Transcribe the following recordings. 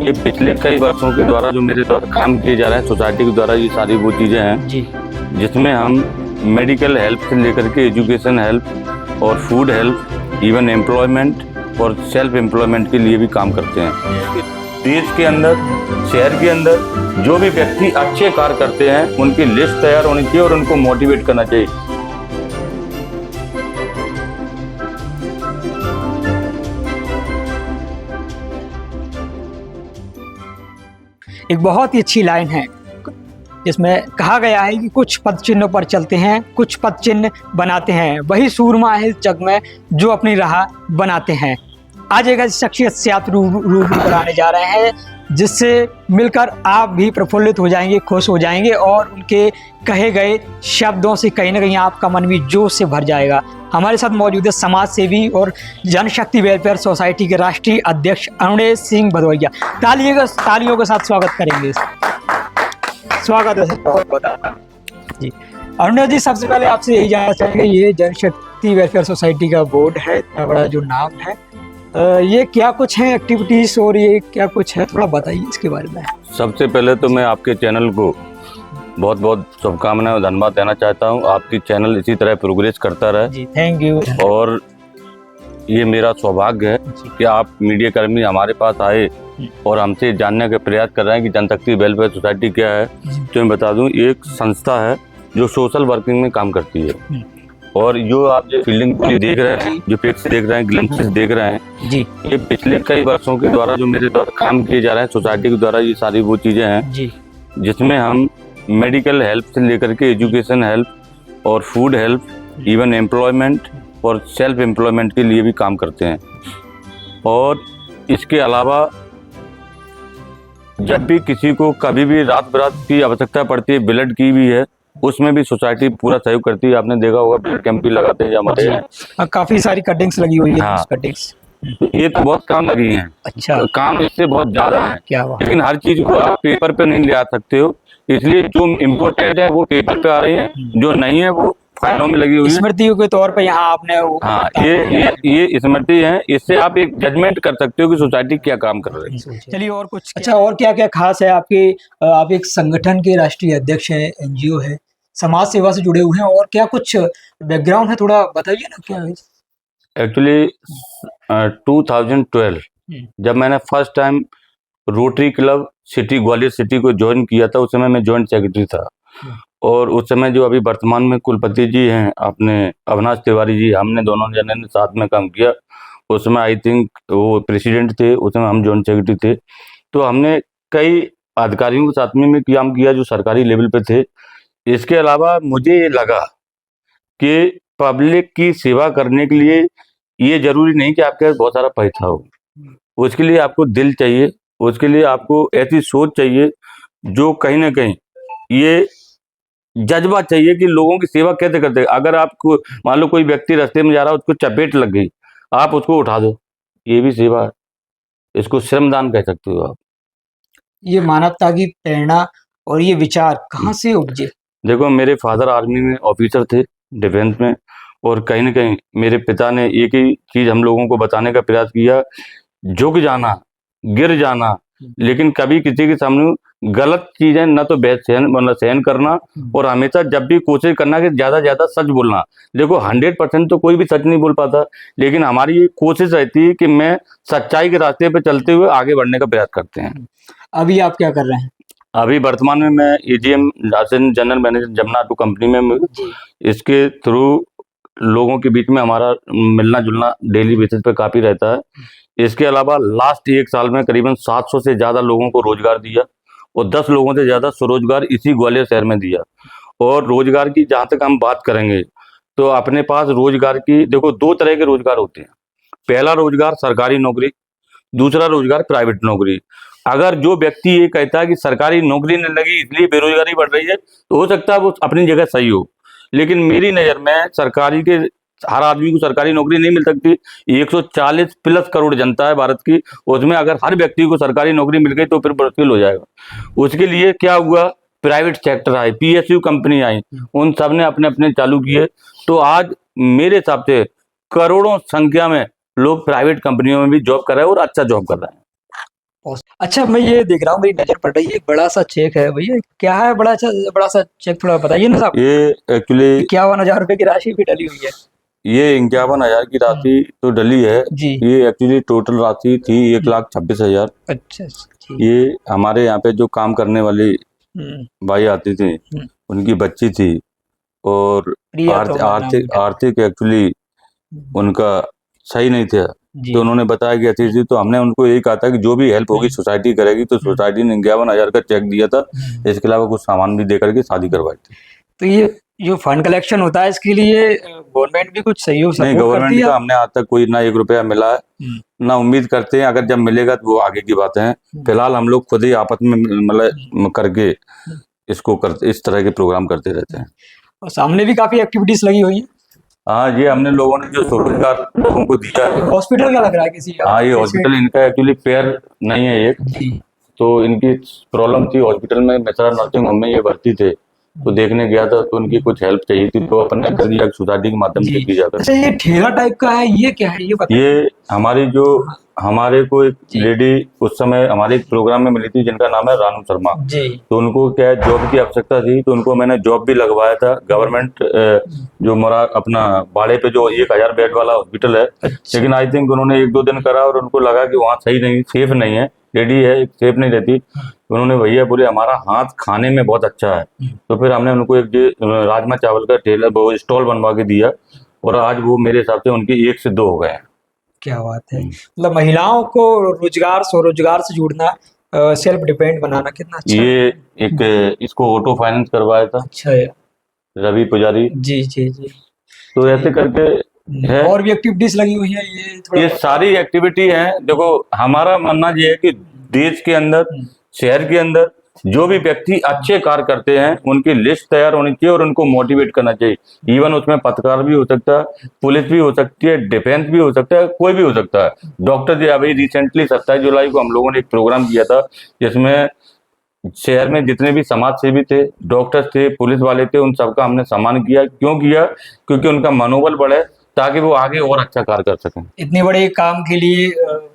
ये पिछले कई वर्षों के द्वारा जो मेरे द्वारा काम किए जा रहे हैं सोसाइटी के द्वारा, ये सारी वो चीज़ें हैं जी। जिसमें हम मेडिकल हेल्प से लेकर के एजुकेशन हेल्प और फूड हेल्प, इवन एम्प्लॉयमेंट और सेल्फ एम्प्लॉयमेंट के लिए भी काम करते हैं। देश के अंदर, शहर के अंदर जो भी व्यक्ति अच्छे कार्य करते हैं उनकी लिस्ट तैयार होनी चाहिए और उनको मोटिवेट करना चाहिए। एक बहुत ही अच्छी लाइन है जिसमें कहा गया है कि कुछ पद चिन्हों पर चलते हैं, कुछ पद चिन्ह बनाते हैं, वही सूरमा है इस जग में जो अपनी राह बनाते हैं। आज एक ऐसी शख्सियत से आप रूबरू कराने जा रहे हैं जिससे मिलकर आप भी प्रफुल्लित हो जाएंगे, खुश हो जाएंगे और उनके कहे गए शब्दों से कहीं ना कहीं आपका मन भी जोश से भर जाएगा। हमारे साथ मौजूद है समाज सेवी और जनशक्ति वेलफेयर सोसाइटी के राष्ट्रीय अध्यक्ष अरुणेश सिंह भदौरिया। तालियों के साथ स्वागत करेंगे। स्वागत है सर जी। अरुणेश जी, सबसे पहले आपसे यही जानना चाहेंगे, ये जनशक्ति वेलफेयर सोसाइटी का बोर्ड है, इतना बड़ा जो नाम है, ये क्या कुछ है एक्टिविटीज और ये क्या कुछ है, थोड़ा बताइए इसके बारे में। सबसे पहले तो मैं आपके चैनल को बहुत बहुत शुभकामनाएं और धन्यवाद देना चाहता हूं। आपकी चैनल इसी तरह प्रोग्रेस करता रहे जी, थैंक यू। और ये मेरा सौभाग्य है कि आप मीडिया कर्मी हमारे पास आए और हमसे जानने का प्रयास कर रहे हैं कि जनशक्ति वेलफेयर सोसाइटी क्या है। तो मैं बता दूं, एक संस्था है जो सोशल वर्किंग में काम करती है। और जो आप जो फील्डिंग देख रहे हैं, जो पिक्स देख रहे हैं, ग्लिम्पसेस देख रहे हैं जी, ये पिछले कई वर्षों के द्वारा जो मेरे द्वारा काम किए जा रहे हैं सोसाइटी के द्वारा, ये सारी वो चीज़ें हैं जी, जिसमें हम मेडिकल हेल्प से लेकर के एजुकेशन हेल्प और फूड हेल्प, इवन एम्प्लॉयमेंट और सेल्फ एम्प्लॉयमेंट के लिए भी काम करते हैं। और इसके अलावा जब भी किसी को कभी भी रात बरात की आवश्यकता पड़ती है, ब्लड की भी है, उसमें भी सोसाइटी पूरा सहयोग करती है। आपने देखा होगा ब्लड कैंप भी लगाते हैं हमारे, काफी सारी कटिंग्स लगी हुई है। हाँ, कटिंग्स ये तो बहुत काम लगी हैं। अच्छा, तो काम इससे बहुत ज्यादा है, क्या बात। लेकिन हर चीज को आप पेपर पे नहीं ले आ सकते हो, इसलिए जो इम्पोर्टेंट है वो पेपर पे आ रही है, जो नहीं है वो फाइलों में लगी हुई है। स्मृतियों के तौर पे यहाँ आपने हाँ, ये स्मृति है, इससे आप एक जजमेंट कर सकते हो कि सोसाइटी क्या काम कर रही है। चलिए, और कुछ अच्छा, और क्या क्या खास है आपके? आप एक संगठन के राष्ट्रीय अध्यक्ष हैं, एनजीओ है, समाज सेवा से जुड़े हुए हैं, और क्या कुछ बैकग्राउंड है, थोड़ा बताइए ना क्या है। एक्चुअली 2012 जब मैंने first time rotary club city, Gwalior city को ज्वाइन किया था, उस समय मैं जॉइंट सेक्रेटरी था। और उस समय जो अभी वर्तमान में कुलपति जी हैं अपने अविनाश तिवारी जी, हमने दोनों जने ने साथ में काम किया। उस समय आई थिंक वो प्रेसिडेंट थे, उस समय हम जॉइंट सेक्रेटरी थे। तो हमने कई अधिकारियों के साथ में काम किया जो सरकारी लेवल पे थे। इसके अलावा मुझे ये लगा कि पब्लिक की सेवा करने के लिए ये जरूरी नहीं कि आपके पास बहुत सारा पैसा हो, उसके लिए आपको दिल चाहिए, उसके लिए आपको ऐसी सोच चाहिए, जो कहीं ना कहीं ये जज्बा चाहिए कि लोगों की सेवा कैसे करते हैं। अगर आपको मान लो कोई व्यक्ति रास्ते में जा रहा है, उसको चपेट लग गई, आप उसको उठा दो, ये भी सेवा है, इसको श्रमदान कह सकते हो आप। ये मानवता की प्रेरणा और ये विचार कहाँ से उपजे? देखो, मेरे फादर आर्मी में ऑफिसर थे, डिफेंस में, और कहीं ना कहीं मेरे पिता ने एक ही चीज हम लोगों को बताने का प्रयास किया, झुक जाना, गिर जाना, लेकिन कभी किसी के सामने गलत चीजें न तो सहन करना, और हमेशा जब भी कोशिश करना कि ज्यादा ज्यादा सच बोलना। देखो 100% तो कोई भी सच नहीं बोल पाता, लेकिन हमारी ये कोशिश रहती है कि मैं सच्चाई के रास्ते पे चलते हुए आगे बढ़ने का प्रयास करते हैं। अभी आप क्या कर रहे हैं? अभी वर्तमान में मैं AGM assistant general manager Jamuna टू कंपनी में, इसके थ्रू लोगों के बीच में हमारा मिलना जुलना डेली बेसिस पे काफी रहता है। इसके अलावा लास्ट 1 साल में करीबन 700 से ज्यादा लोगों को रोजगार दिया और 10 लोगों से ज्यादा स्वरोजगार इसी ग्वालियर शहर में दिया। और रोजगार की जहाँ तक हम बात करेंगे तो अपने पास रोजगार की, देखो 2 तरह के रोजगार होते हैं। पहला रोजगार सरकारी नौकरी, दूसरा रोजगार प्राइवेट नौकरी। अगर जो व्यक्ति ये कहता है कि सरकारी नौकरी नहीं लगी इसलिए बेरोजगारी बढ़ रही है, तो हो सकता है वो अपनी जगह सही हो, लेकिन मेरी नज़र में सरकारी के हर आदमी को सरकारी नौकरी नहीं मिल सकती। 140 प्लस करोड़ जनता है भारत की, उसमें अगर हर व्यक्ति को सरकारी नौकरी मिल गई तो फिर मुश्किल हो जाएगा। उसके लिए क्या हुआ, प्राइवेट सेक्टर आए, पीएसयू कंपनी आई, उन सब ने अपने अपने चालू किए। तो आज मेरे हिसाब से करोड़ों संख्या में लोग प्राइवेट कंपनियों में भी जॉब कर रहे हैं और अच्छा जॉब कर रहे हैं। अच्छा, मैं ये देख रहा हूँ, मेरी नजर पड़ रही है, एक बड़ा सा चेक है भैया, क्या है बड़ा सा चेक, थोड़ा बताइए ना साहब। ये एक्चुअली 51,000 रुपए की राशि भी डली हुई है। ये 51,000 की राशि तो डली है। जी। ये एक्चुअली टोटल राशि थी 1,26,000। अच्छा जी। ये हमारे यहाँ पे जो काम करने वाली हम्म, बाई आती थी, हम्म। उनकी बच्ची थी, और प्रिया तोमर नाम आर्थिक की लड़की। आर्थिक एक्चुअली उनका सही नहीं था। जी। तो उन्होंने बताया कि ऐसी थी, तो हमने उनको यही कहा था कि जो भी हेल्प होगी सोसाइटी करेगी। तो सोसाइटी ने 51,000 का चेक दिया था। इसके अलावा कुछ सामान भी दे करके शादी करवाई थी। तो ये जो फंड कलेक्शन होता है, इसके लिए गवर्नमेंट भी कुछ सहयोग नहीं, सपोर्ट करती गवर्नमेंट है? का हमने आज तक कोई ना 1 रुपया मिला है, ना उम्मीद करते हैं। अगर जब मिलेगा तो वो आगे की बातें हैं। फिलहाल हम लोग खुद ही आपस में मतलब करके इसको करते, इस तरह के प्रोग्राम करते रहते हैं। और सामने भी काफी एक्टिविटीज लगी हुई है। हाँ, ये हमने लोगों ने जो स्वरोजगार लोगों को दिया है। हॉस्पिटल का लग रहा है किसी। हाँ, ये हॉस्पिटल इनका एक्चुअली पैर नहीं है एक, जी। तो इनकी प्रॉब्लम थी हॉस्पिटल में। मिश्रा नर्सिंग होम में ये भर्ती थे, तो देखने गया था, तो उनकी कुछ हेल्प चाहिए थी, तो अपन ने कर दिया सोसाइटी के माध्यम से की जाकर। अच्छा, ये ठेला टाइप का है, ये क्या है, ये बताइए। ये हमारी जो हमारे को एक लेडी उस समय हमारे एक प्रोग्राम में मिली थी, जिनका नाम है रानू शर्मा। जी। तो उनको क्या है, जॉब की आवश्यकता थी, तो उनको मैंने जॉब भी लगवाया था। गवर्नमेंट जो मोरा अपना बाड़े पे जो 1,000 बेड वाला हॉस्पिटल है, लेकिन आई थिंक उन्होंने 1-2 दिन करा और उनको लगा कि वहाँ सही नहीं, सेफ नहीं है, लेडी है, सेफ नहीं रहती। तो उन्होंने भैया बोले हमारा हाथ खाने में बहुत अच्छा है, तो फिर हमने उनको एक राजमा चावल का ठेला वो स्टॉल बनवा के दिया, और आज वो मेरे हिसाब से उनकी 1 से 2 हो गए हैं। क्या बात है, मतलब महिलाओं को रोजगार, स्वरोजगार से जुड़ना, सेल्फ डिपेंड बनाना कितना अच्छा है। ये एक इसको ऑटो फाइनेंस करवाया था अच्छा है। रवि पुजारी। जी जी जी। तो ऐसे करके है, और भी एक्टिविटीज लगी हुई है, ये थोड़ा ये सारी एक्टिविटी है। देखो, हमारा मानना ये है कि देश के अंदर, शहर के अंदर जो भी व्यक्ति अच्छे कार्य करते हैं, उनकी लिस्ट तैयार होनी चाहिए और उनको मोटिवेट करना चाहिए। इवन उसमें पत्रकार भी हो सकता है, पुलिस भी हो सकती है, डिफेंस भी हो सकता है, कोई भी हो सकता है। डॉक्टर जी, अभी रिसेंटली 27 जुलाई को हम लोगों ने एक प्रोग्राम किया था, जिसमें शहर में जितने भी समाज सेवी थे, डॉक्टर्स थे, पुलिस वाले थे, उन सबका हमने सम्मान किया। क्यों किया? क्योंकि उनका मनोबल बढ़े, ताकि वो आगे और अच्छा कार्य कर सकें। इतने बड़े काम के लिए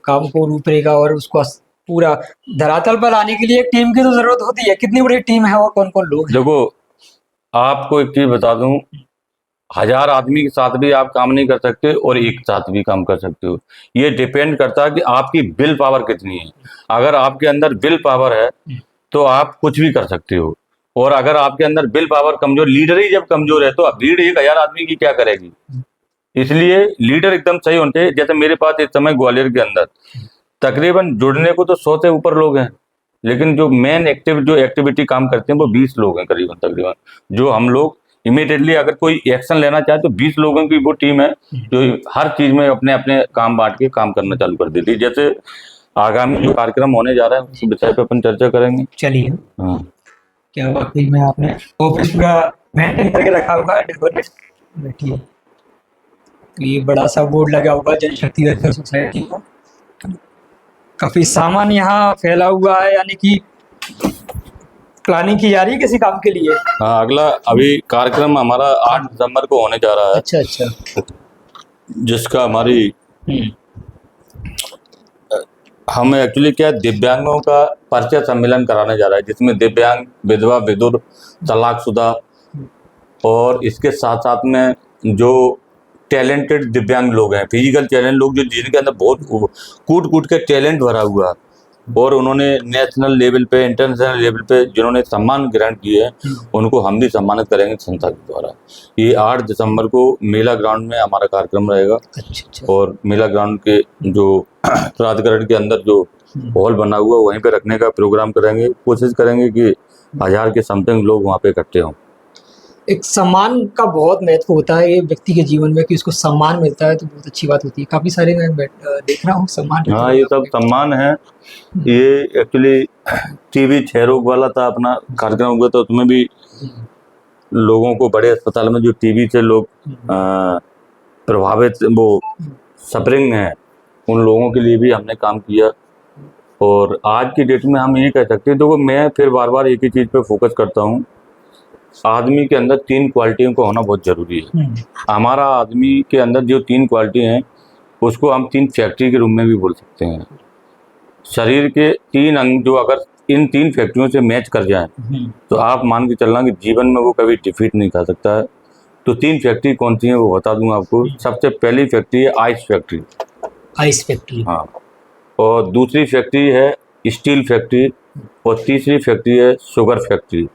काम को रूपरेखा और उसको पूरा धरातल पर लाने के लिए एक टीम की तो जरूरत होती है। कितनी बड़ी टीम है और कौन कौन लोग हैं? देखो, आपको एक चीज बता दूं, 1000 आदमी के साथ भी आप काम नहीं कर सकते और एक साथ भी काम कर सकते हो। ये डिपेंड करता है कि आपकी विल पावर कितनी है। अगर आपके अंदर विल पावर है तो आप कुछ भी कर सकते हो, और अगर आपके अंदर विल पावर कमजोर, लीडर ही जब कमजोर है, तो अब लीड 1000 आदमी की क्या करेगी। इसलिए लीडर एकदम सही होने चाहिए। जैसे मेरे पास इस समय ग्वालियर के अंदर तकरीबन जुड़ने को तो 100 से ऊपर लोग हैं, लेकिन जो मेन जो एक्टिविटी काम करते हैं वो 20 लोग हैं करीबन तकरीबन। जो हम लोग इमीडिएटली अगर कोई एक्शन लेना चाहे तो 20 लोगों की वो टीम है, जो हर चीज में अपने अपने काम बांट के काम करना चालू कर देती है। जैसे आगामी जो कार्यक्रम होने जा रहा है, उस विषय पे अपन चर्चा करेंगे। चलिए। हाँ, क्या वाकई में आपने ऑफिस पूरा मेंटेन करके रखा होगा, डेकोरेट। बैठिए। तो ये बड़ा सा बोर्ड लगा होगा जन शक्ति वेलफेयर सोसाइटी का। काफी सामान यहाँ फैला हुआ है, यानी कि प्लानिंग की जा रही है किसी काम के लिए। हाँ, अगला अभी कार्यक्रम हमारा 8 दिसंबर को होने जा रहा है, अच्छा अच्छा। जिसका हमारी हम एक्चुअली क्या दिव्यांगों का परिचय सम्मेलन कराने जा रहा है, जिसमें दिव्यांग, विधवा, विधुर, तलाकशुदा और इसके साथ साथ में जो टैलेंटेड दिव्यांग लोग हैं, फिजिकल टैलेंट लोग, जो जिनके अंदर बहुत कूट कूट के टैलेंट भरा हुआ है, और उन्होंने नेशनल लेवल पे, इंटरनेशनल लेवल पे जिन्होंने सम्मान ग्रहण किए हैं, उनको हम भी सम्मानित करेंगे संस्था के द्वारा। ये 8 दिसंबर को मेला ग्राउंड में हमारा कार्यक्रम रहेगा। अच्छा। और मेला ग्राउंड के जो प्राधिकरण के अंदर जो हॉल बना हुआ है, वहीं पे रखने का प्रोग्राम करेंगे। कोशिश करेंगे कि 1000 के समथिंग लोग वहाँ पे इकट्ठे हों। एक सम्मान का बहुत महत्व होता है ये व्यक्ति के जीवन में, कि उसको सम्मान मिलता है तो बहुत अच्छी बात होती है। काफी सारे मैं देख रहा हूँ सम्मान। हाँ, ये सब सम्मान है। ये एक्चुअली टीबी क्षय रोग वाला था अपना कार्यक्रम हुआ था, उसमें भी लोगों को, बड़े अस्पताल में जो टीबी से लोग प्रभावित, वो सफरिंग है, उन लोगों के लिए भी हमने काम किया। और आज की डेट में हम ये कह सकते हैं, देखो मैं फिर बार बार एक ही चीज़ पे फोकस करता हूँ, आदमी के अंदर 3 क्वालिटियों का होना बहुत जरूरी है। हमारा आदमी के अंदर जो 3 क्वालिटी हैं, उसको हम 3 फैक्ट्री के रूप में भी बोल सकते हैं। शरीर के 3 अंग जो अगर इन 3 फैक्ट्रियों से मैच कर जाएं तो आप मान के चलना कि जीवन में वो कभी डिफीट नहीं खा सकता है। तो 3 फैक्ट्री कौन सी है वो बता दूंगा आपको। सबसे पहली फैक्ट्री है आइस फैक्ट्री। Ice factory. हाँ। और दूसरी फैक्ट्री है स्टील फैक्ट्री और तीसरी फैक्ट्री है शुगर फैक्ट्री।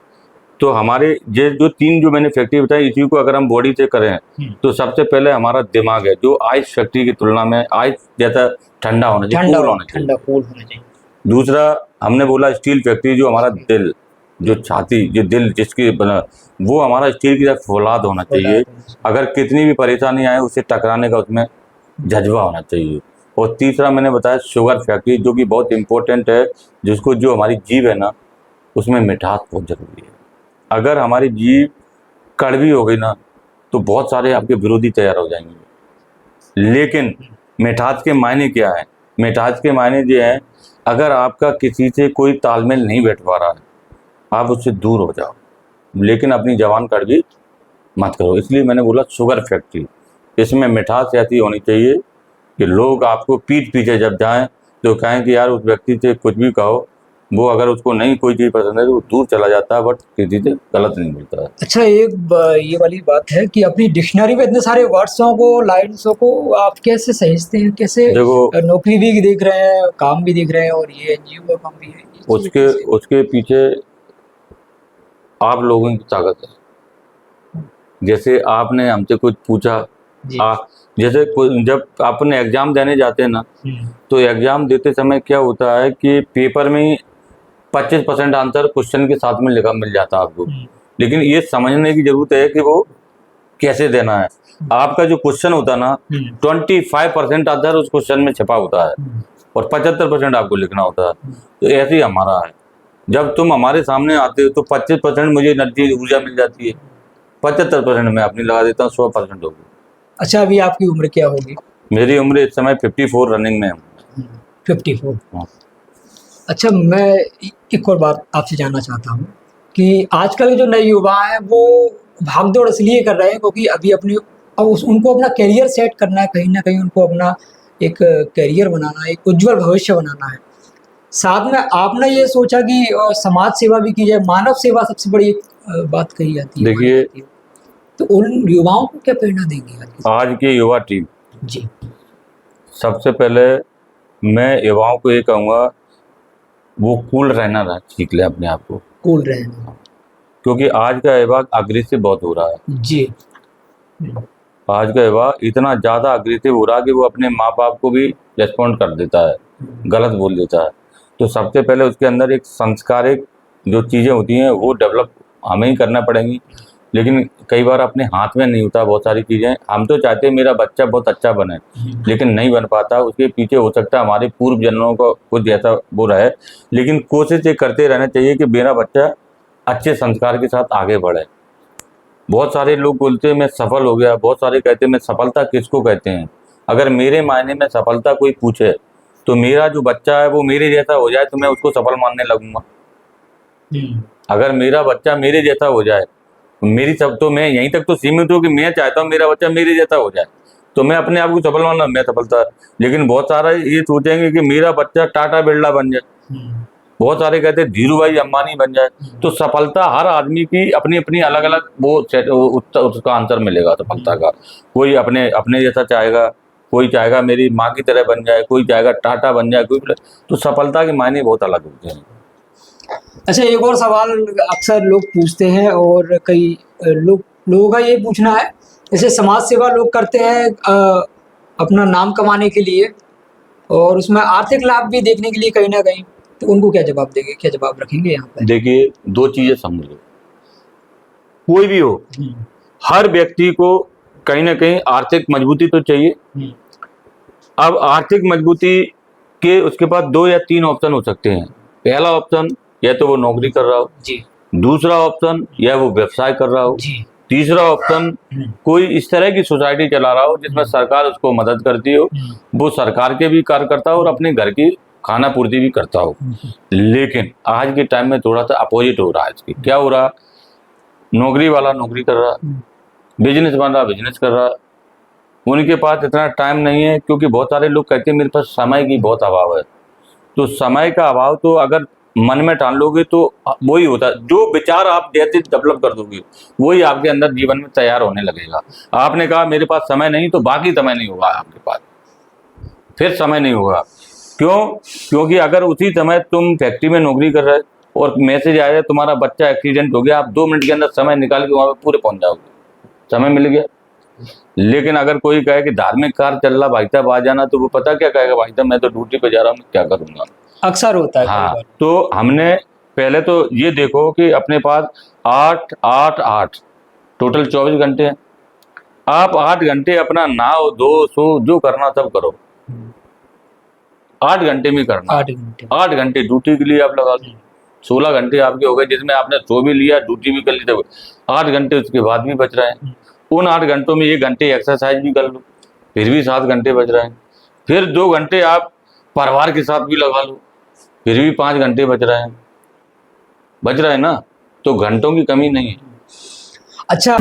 तो हमारे ये जो 3 जो मैंने फैक्ट्री बताई, इसी को अगर हम बॉडी से करें तो सबसे पहले हमारा दिमाग है जो आइस फैक्ट्री की तुलना में आइस जैसा ठंडा होना चाहिए, कूल होना चाहिए। ठंडा कूल होना चाहिए। दूसरा हमने बोला स्टील फैक्ट्री, जो हमारा दिल, जो छाती, जो दिल जिसकी बना, वो हमारा स्टील की तरह फौलाद होना चाहिए। अगर कितनी भी परेशानी आए उसे टकराने का उसमें जज्बा होना चाहिए। और तीसरा मैंने बताया शुगर फैक्ट्री, जो कि बहुत इंपॉर्टेंट है, जिसको जो हमारी जीभ है ना उसमें मिठास बहुत जरूरी है। अगर हमारी जीभ कड़वी हो गई ना तो बहुत सारे आपके विरोधी तैयार हो जाएंगे। लेकिन मिठास के मायने क्या है? मिठास के मायने ये हैं, अगर आपका किसी से कोई तालमेल नहीं बैठ पा रहा है आप उससे दूर हो जाओ, लेकिन अपनी जबान कड़वी मत करो। इसलिए मैंने बोला शुगर फैक्ट्री। इसमें मिठास ऐसी होनी चाहिए कि लोग आपको पीठ पीछे जब जाएं तो कहें कि यार उस व्यक्ति से कुछ भी कहो, वो अगर उसको नहीं कोई चीज़ पसंद है तो वो दूर चला जाता है, बट किसी से गलत नहीं मिलता है। अच्छा, ये वाली बात है कि अपनी डिक्शनरी में इतने सारे वर्ड्सों को, लाइन्सों को आप कैसे सहेजते हैं? कैसे देखो, नौकरी भी देख रहे हैं, काम भी देख रहे हैं और ये एनजीओ का काम भी है, ये चीज़ें उसके कैसे? उसके पीछे आप लोगों की ताकत है। जैसे आपने हमसे कुछ पूछा, जी। जैसे जब आपने एग्जाम देने जाते हैं ना तो एग्जाम देते समय क्या होता है कि पेपर में 25% आंसर क्वेश्चन के साथ में लिखा मिल जाता है आपको, लेकिन ये समझने की जरूरत है कि वो कैसे देना है। आपका जो क्वेश्चन होता है ना 25% आंसर उस क्वेश्चन में छिपा होता है और 75% आपको लिखना होता है। तो ऐसे ही हमारा है, जब तुम हमारे सामने आते हो तो 25% मुझे एनर्जी ऊर्जा मिल जाती है, 75% मैं अपनी लगा देता हूँ, 100% होगी। अच्छा, अभी आपकी उम्र क्या होगी? मेरी उम्र इस समय 54 रनिंग में है। 54। हाँ। अच्छा, मैं एक और बात आपसे जानना चाहता हूँ कि आजकल के जो नए युवा हैं वो भागदौड़ इसलिए कर रहे हैं क्योंकि अभी अपने उनको अपना करियर सेट करना है, कहीं ना कहीं उनको अपना एक करियर बनाना है, एक उज्जवल भविष्य बनाना है। साथ में आपने ये सोचा कि समाज सेवा भी की जाए, मानव सेवा सबसे बड़ी एक बात कही जाती है, मानी देखिए, जाती है। तो उन युवाओं को क्या प्रेरणा देंगे आज की युवा टीम, जी। सबसे पहले मैं युवाओं को ये कहूँगा वो कूल रहना सीख ले अपने आप को, कूल रहना। क्योंकि आज का युवा अग्रेसिव बहुत हो रहा है। जी। आज का युवा इतना ज़्यादा अग्रेसिव हो रहा है कि वो अपने माँ बाप को भी रेस्पॉन्ड कर देता है, गलत बोल देता है। तो सबसे पहले उसके अंदर एक संस्कारिक जो चीज़ें होती हैं वो डेवलप हमें ही करना पड़ेंगी, लेकिन कई बार अपने हाथ में नहीं होता बहुत सारी चीज़ें। हम तो चाहते हैं मेरा बच्चा बहुत अच्छा बने, लेकिन नहीं बन पाता। उसके पीछे हो सकता है हमारे पूर्व जन्मों का कुछ जैसा वो रहे, लेकिन कोशिश ये करते रहना चाहिए कि मेरा बच्चा अच्छे संस्कार के साथ आगे बढ़े। बहुत सारे लोग बोलते हैं मैं सफल हो गया, बहुत सारे कहते हैं मैं सफलता किसको कहते हैं। अगर मेरे मायने में सफलता कोई पूछे तो मेरा जो बच्चा है वो मेरे जैसा हो जाए तो मैं उसको सफल मानने लगूंगा। अगर मेरा बच्चा मेरे जैसा हो जाए मेरी सब, तो मैं यहीं तक तो सीमित हूँ कि मैं चाहता हूँ मेरा बच्चा मेरे जैसा हो जाए तो मैं अपने आप को सफल मानना, मैं सफलता। लेकिन बहुत सारा ये सोचेंगे कि मेरा बच्चा टाटा बिरला बन जाए, बहुत सारे कहते हैं धीरू भाई अंबानी बन जाए। तो सफलता हर आदमी की अपनी अपनी अलग अलग वो उसका आंसर मिलेगा सफलता का। कोई अपने अपने जैसा चाहेगा, कोई चाहेगा मेरी माँ की तरह बन जाए, कोई चाहेगा टाटा बन जाए, कोई। तो सफलता के मायने बहुत अलग होते हैं। अच्छा, एक और सवाल अक्सर लोग पूछते हैं और कई लोगों का ये पूछना है, जैसे समाज सेवा लोग करते हैं अपना नाम कमाने के लिए और उसमें आर्थिक लाभ भी देखने के लिए कहीं ना कहीं, तो उनको क्या जवाब देंगे, क्या जवाब रखेंगे यहाँ पे? देखिए, 2 चीजें समझ लो, कोई भी हो हर व्यक्ति को कहीं ना कहीं आर्थिक मजबूती तो चाहिए। अब आर्थिक मजबूती के उसके पास 2 या 3 ऑप्शन हो सकते हैं। पहला ऑप्शन या तो वो नौकरी कर रहा हो जी। दूसरा ऑप्शन या वो व्यवसाय कर रहा हो जी। तीसरा ऑप्शन कोई इस तरह की सोसाइटी चला रहा हो जिसमें सरकार उसको मदद करती हो, वो सरकार के भी कार्य करता हो और अपने घर की खाना पूर्ति भी करता हो। लेकिन आज के टाइम में थोड़ा सा अपोजिट हो रहा है। इसकी क्या हो रहा, नौकरी वाला नौकरी कर रहा, बिजनेस वाला बिजनेस कर रहा, उनके पास इतना टाइम नहीं है, क्योंकि बहुत सारे लोग कहते हैं मेरे पास समय की बहुत अभाव है। तो समय का अभाव तो अगर मन में ठान लोगे तो वही होता है, जो विचार आप जैसे डेवलप कर दोगे वही आपके अंदर जीवन में तैयार होने लगेगा। आपने कहा मेरे पास समय नहीं, तो बाकी समय नहीं होगा आपके पास, फिर समय नहीं होगा। क्यों? क्योंकि अगर उसी समय तुम फैक्ट्री में नौकरी कर रहे और मैसेज आया तुम्हारा बच्चा एक्सीडेंट हो गया, आप 2 मिनट के अंदर समय निकाल के वहां पे पूरे पहुंच जाओगे, समय मिल गया। लेकिन अगर कोई कहे कि धार्मिक कार्य चल रहा भाई साहब आ जाना, तो वो पता क्या कहेगा, भाई साहब मैं तो ड्यूटी पे जा रहा हूँ, मैं क्या करूंगा। अक्सर होता है कई हाँ, बार। तो हमने पहले तो ये देखो कि अपने पास 8 8 8 टोटल 24 घंटे हैं। आप 8 घंटे अपना नहाओ धो सो जो करना सब करो, 8 घंटे में करना। 8 घंटे 8 घंटे ड्यूटी के लिए आप लगा दो, 16 घंटे आपके हो गए, जिसमें आपने सो भी लिया ड्यूटी भी कर ली, तब 8 घंटे उसके बाद भी बच रहे हैं। उन 8 घंटों में 1 घंटे एक्सरसाइज भी कर लो, फिर भी 7 घंटे बच रहे हैं। फिर 2 घंटे आप परिवार के साथ भी लगा लो, फिर भी 5 घंटे बच रहे हैं, बच रहे हैं ना। तो घंटों की कमी नहीं है। अच्छा